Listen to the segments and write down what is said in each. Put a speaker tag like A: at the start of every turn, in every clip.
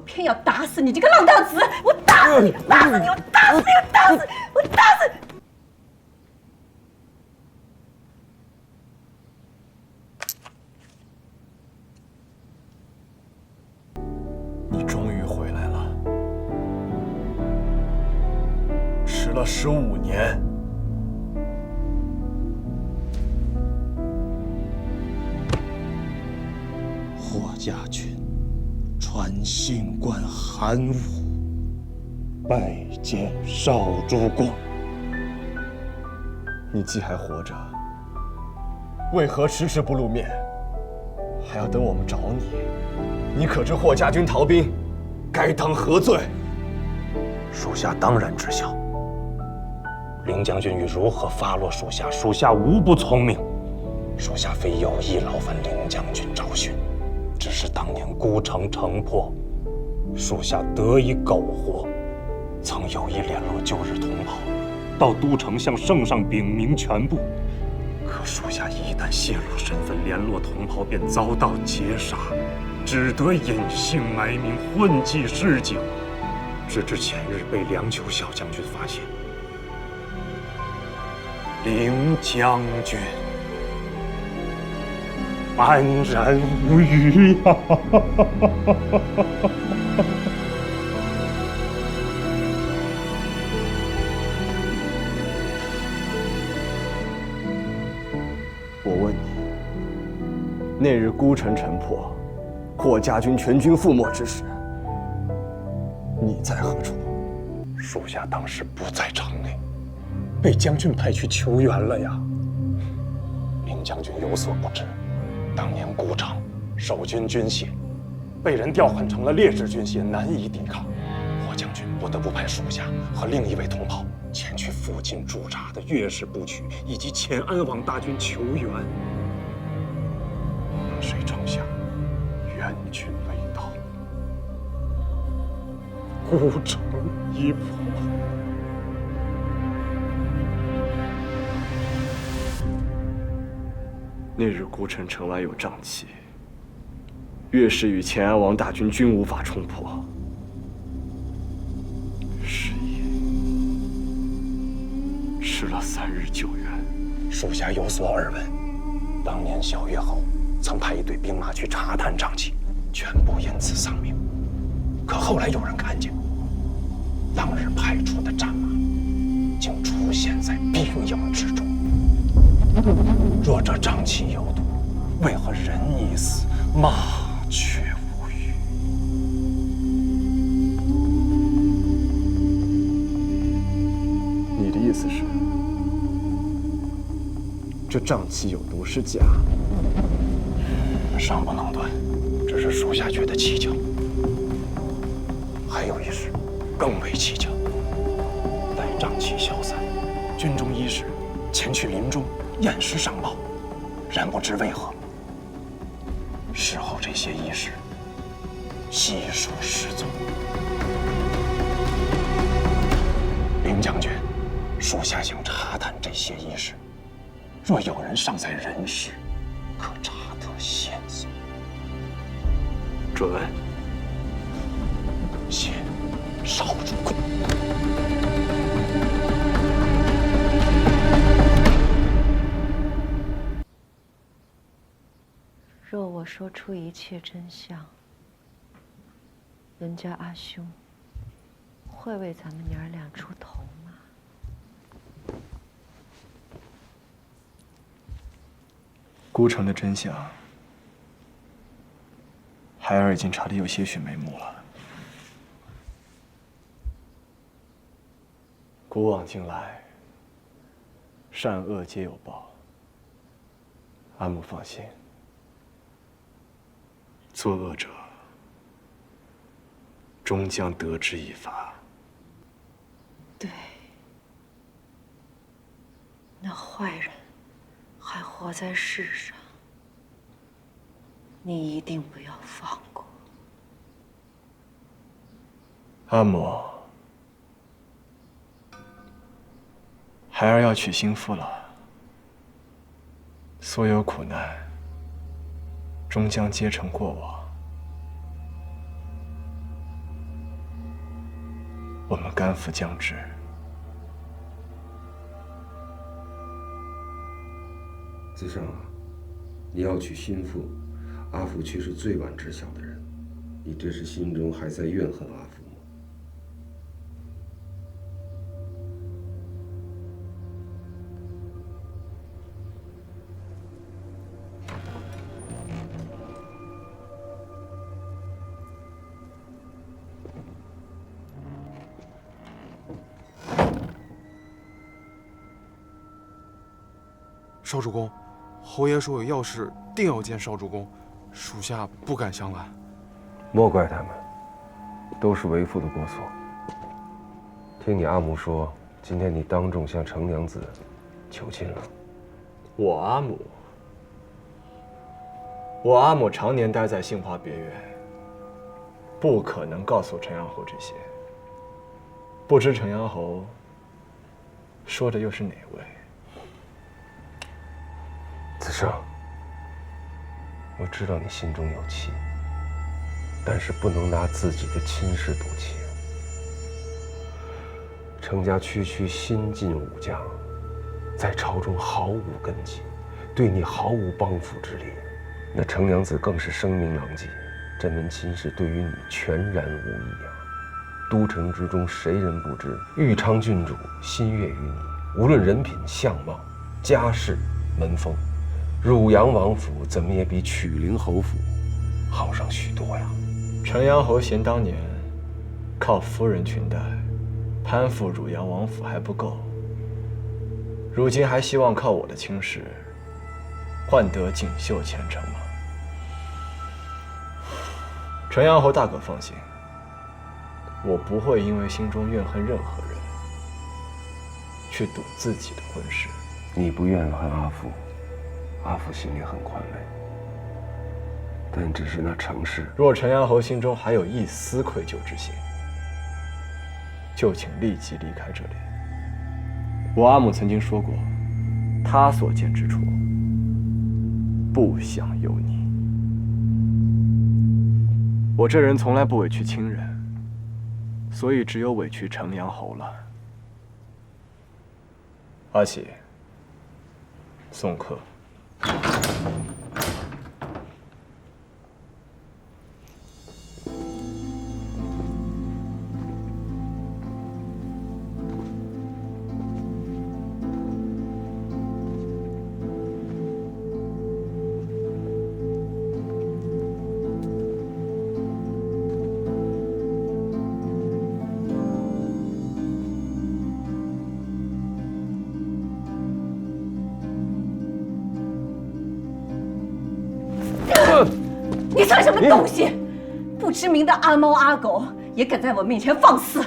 A: 偏要打死你这个浪荡子！我打死你！我打死你！我打死你！我打死你！我打死你！
B: 你终于回来了，迟了15年。
C: 霍家军传信冠韩武，拜见少主公。
B: 你既还活着，为何迟迟不露面？还要等我们找你？你可知霍家军逃兵，该当何罪？
C: 属下当然知晓。凌将军欲如何发落属下，属下无不从命。属下非有意劳烦凌将军找寻，只是当年孤城城破，属下得以苟活，曾有意联络旧日同袍，到都城向圣上禀明全部。可属下一旦泄露身份，联络同袍便遭到劫杀，只得隐姓埋名，混迹市井，直至前日被梁丘小将军发现。凌将军安然无虞呀！
B: 我问你，那日孤城城破，霍家军全军覆没之时，你在何处？
C: 属下当时不在城内，被将军派去求援了呀。凌将军有所不知，当年孤城守军军械被人调换成了劣质军械，难以抵抗。霍将军不得不派属下和另一位同袍前去附近驻扎的岳氏部曲以及前安王大军求援。谁成想援军未到，孤城一破。
B: 那日孤城城外有瘴气，岳氏与前安王大军均无法冲破，是也。迟了3日救援，
C: 属下有所耳闻。当年小岳侯曾派一队兵马去查探瘴气，全部因此丧命。可后来有人看见，当日派出的战马竟出现在兵营之中。若这瘴气有毒，为何人已死，马却无虞？
B: 你的意思是，这瘴气有毒是假？
C: 尚不能断，只是属下觉得蹊跷。还有一事更为蹊跷。待瘴气消散，军中医士前去林中验尸上报，然不知为何，事后这些医士悉数失踪。凌将军，属下想查探这些医士，若有人尚在人世，可查得线索。
B: 准。
C: 谢少主公。
D: 若我说出一切真相，人家阿兄会为咱们娘儿俩出头吗？
B: 孤城的真相，孩儿已经查得有些许眉目了。古往今来，善恶皆有报。阿母放心，作恶者终将得之以罚。
D: 对，那坏人还活在世上，你一定不要放过。
B: 阿母，孩儿要娶新妇了，所有苦难终将皆成过往。我们甘父将至。
E: 子尚啊，你要娶心腹，阿福却是最晚知晓的人，你这是心中还在怨恨阿福吗？
F: 少主公，侯爷说有要事，定要见少主公，属下不敢相拦。
E: 莫怪他们，都是为父的过错。听你阿母说，今天你当众向程娘子求亲了。
B: 我阿母常年待在杏花别院，不可能告诉陈阳侯这些。不知陈阳侯说的又是哪位？
E: 子尚，我知道你心中有气，但是不能拿自己的亲事赌气。程家区区新晋武将，在朝中毫无根基，对你毫无帮扶之力。那程娘子更是声名狼藉，这门亲事对于你全然无益啊！都城之中谁人不知，豫昌郡主心悦于你，无论人品、相貌、家世、门风，汝阳王府怎么也比曲陵侯府好上许多呀。
B: 陈阳侯嫌当年靠夫人裙带攀附汝阳王府还不够，如今还希望靠我的亲事换得锦绣前程吗？陈阳侯大可放心，我不会因为心中怨恨任何人去赌自己的婚事。
E: 你不怨恨阿福，阿福心里很宽慰，但只是那程氏。
B: 若陈阳侯心中还有一丝愧疚之心，就请立即离开这里。我阿母曾经说过，她所见之处，不想有你。我这人从来不委屈亲人，所以只有委屈程阳侯了。阿喜，送客。
A: 你算什么东西？不知名的阿猫阿狗也敢在我面前放肆！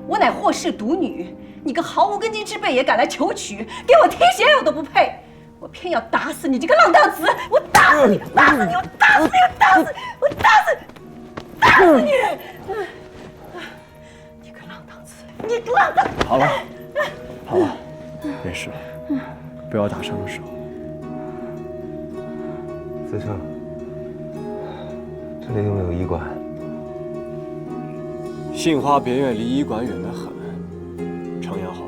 A: 我乃霍氏独女，你个毫无根基之辈也敢来求娶，给我提鞋我都不配！我偏要打死你这个浪荡子！我打死你！打死你！我打死你！我打死！我打死！打死你！你个浪荡子！你个浪荡！
B: 好了，好了，没事了，不要打伤了手。
E: 子尚，这里有没有医馆？
B: 杏花别院离医馆远得很，程阳侯，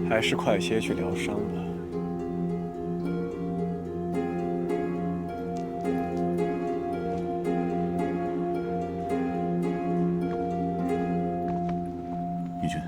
B: 还是快些去疗伤吧。
C: 义军，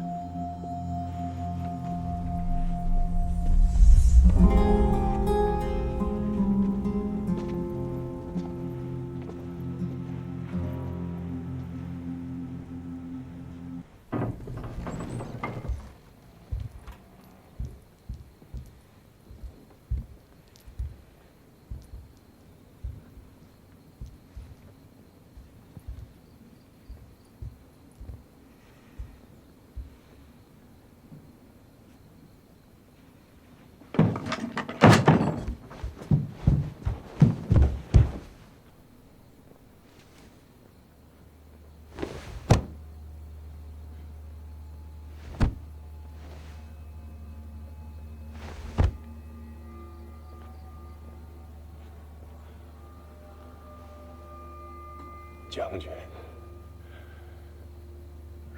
C: 将军，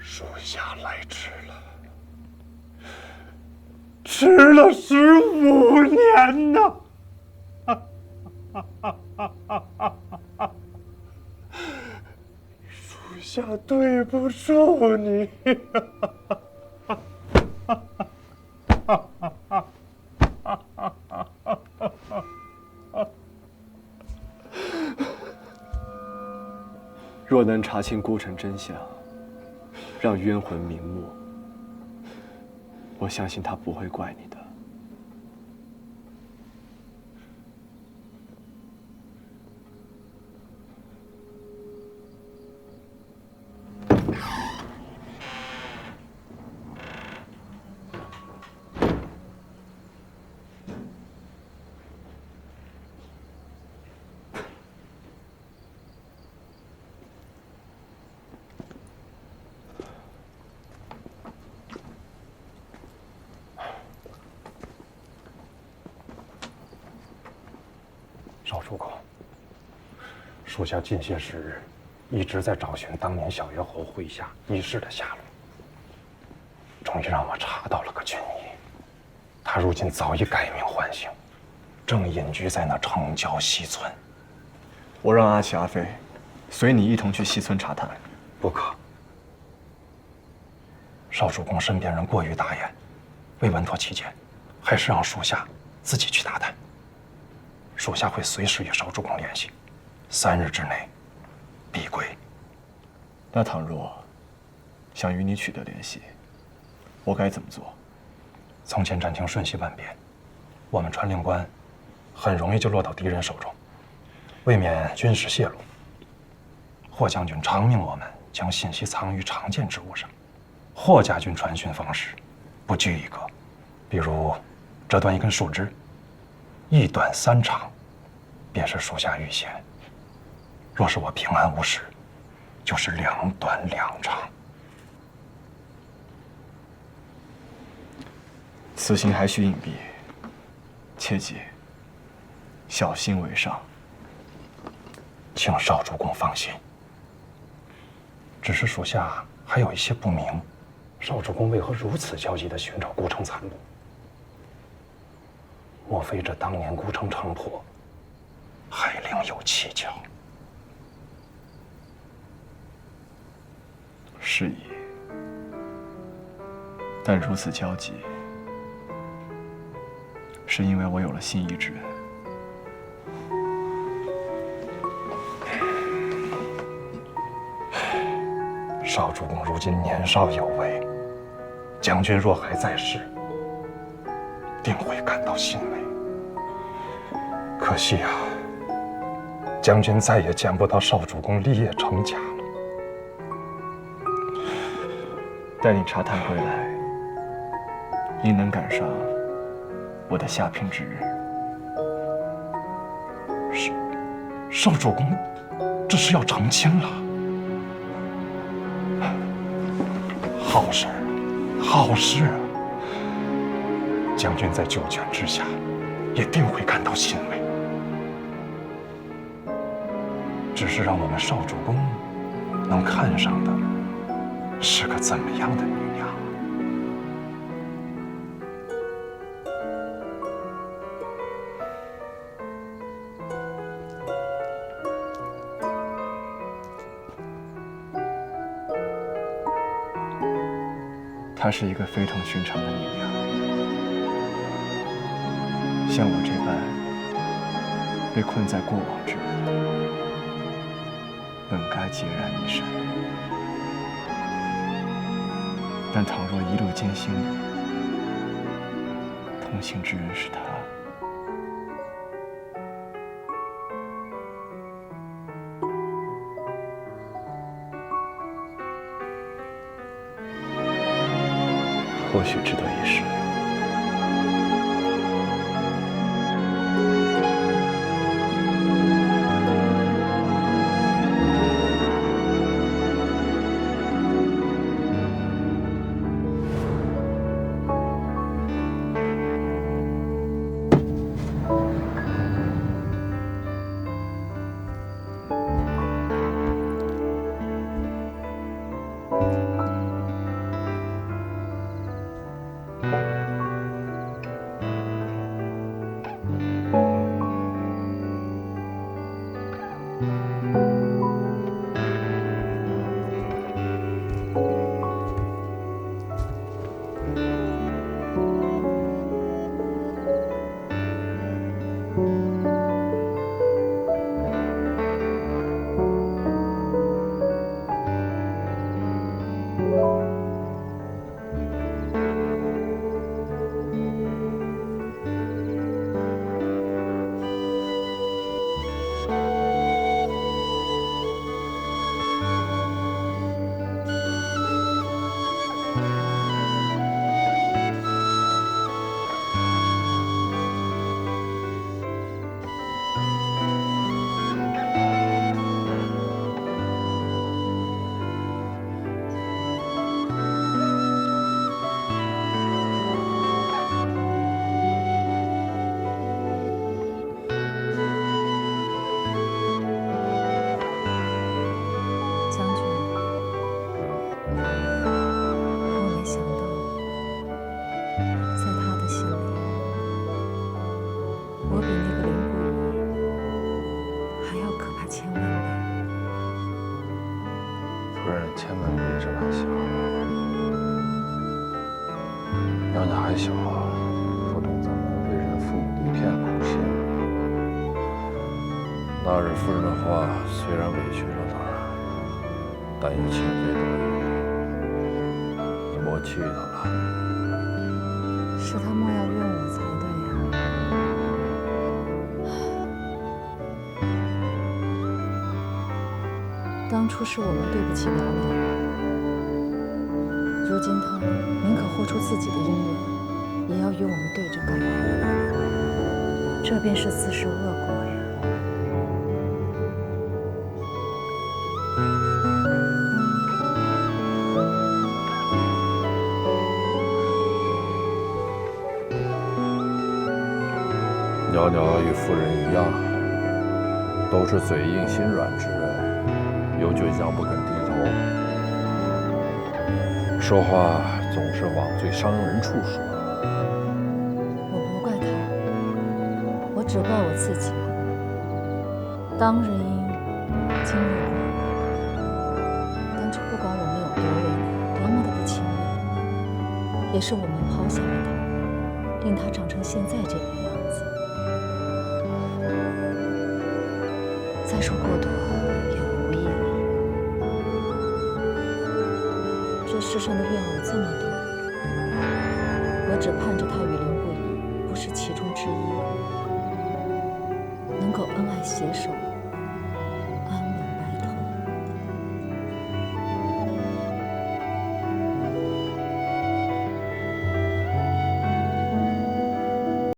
C: 属下来迟了，迟了15年呐！属下对不住你。
B: 若能查清孤城真相，让冤魂瞑目，我相信他不会怪你的。
C: 少主公，属下近些时日一直在找寻当年小约侯麾下一事的下落，终于让我查到了个军医，他如今早已改名换姓，正隐居在那城郊西村。
B: 我让阿启、阿飞随你一同去西村查探。
C: 不可，少主公身边人过于大言，为稳妥起见，还是让属下自己去打探。属下会随时与少主公联系，3日之内必归。
B: 那倘若想与你取得联系，我该怎么做？
C: 从前战情瞬息万变，我们传令官很容易就落到敌人手中。为免军事泄露，霍将军常命我们将信息藏于常见之物上。霍家军传讯方式不拘一格，比如折断一根树枝，一短3长，便是属下预先；若是我平安无事，就是2短2长。
B: 此行还需隐蔽，切记小心为上。
C: 请少主公放心。只是属下还有一些不明，少主公为何如此焦急地寻找孤城残部？莫非这当年孤城城破，还另有蹊跷？
B: 是矣。但如此焦急，是因为我有了心仪之人。
C: 少主公如今年少有为，将军若还在世，定会感到欣慰。可惜啊，将军再也见不到少主公立业成家了。
B: 待你查探归来，应能赶上我的下聘之日。
C: 少主公，这是要成亲了。好事，好事啊！将军在九泉之下，也定会感到欣慰。只是让我们少主公能看上的是个怎么样的女娘？
B: 她是一个非同寻常的女娘，像我这般被困在过往之人，本该孑然一身。但倘若一路艰辛里，同行之人是她，或许值得一试。
G: 夫人千万别这般想。娘家还小，不懂咱们为人父母的一片苦心。那日夫人的话虽然委屈了他，但也情非得已。你莫气他了。
D: 是他莫要怨我才对呀。当初是我们对不起苗良，如今他宁可豁出自己的姻缘，也要与我们对着干，这便是自食恶果呀。
G: 娘娘与夫人一样，都是嘴硬心软之人，有倔强不肯低头，说话总是往最伤人处说。
D: 我不怪他，我只怪我自己。当日因，今日果。当初不管我们有多为难，多么的不情愿，也是我们抛下了他，令他长成现在这个样子。再说过多也无益了。这世上的怨偶这么多，我只盼着他与林不疑不是其中之一，能够恩爱携手。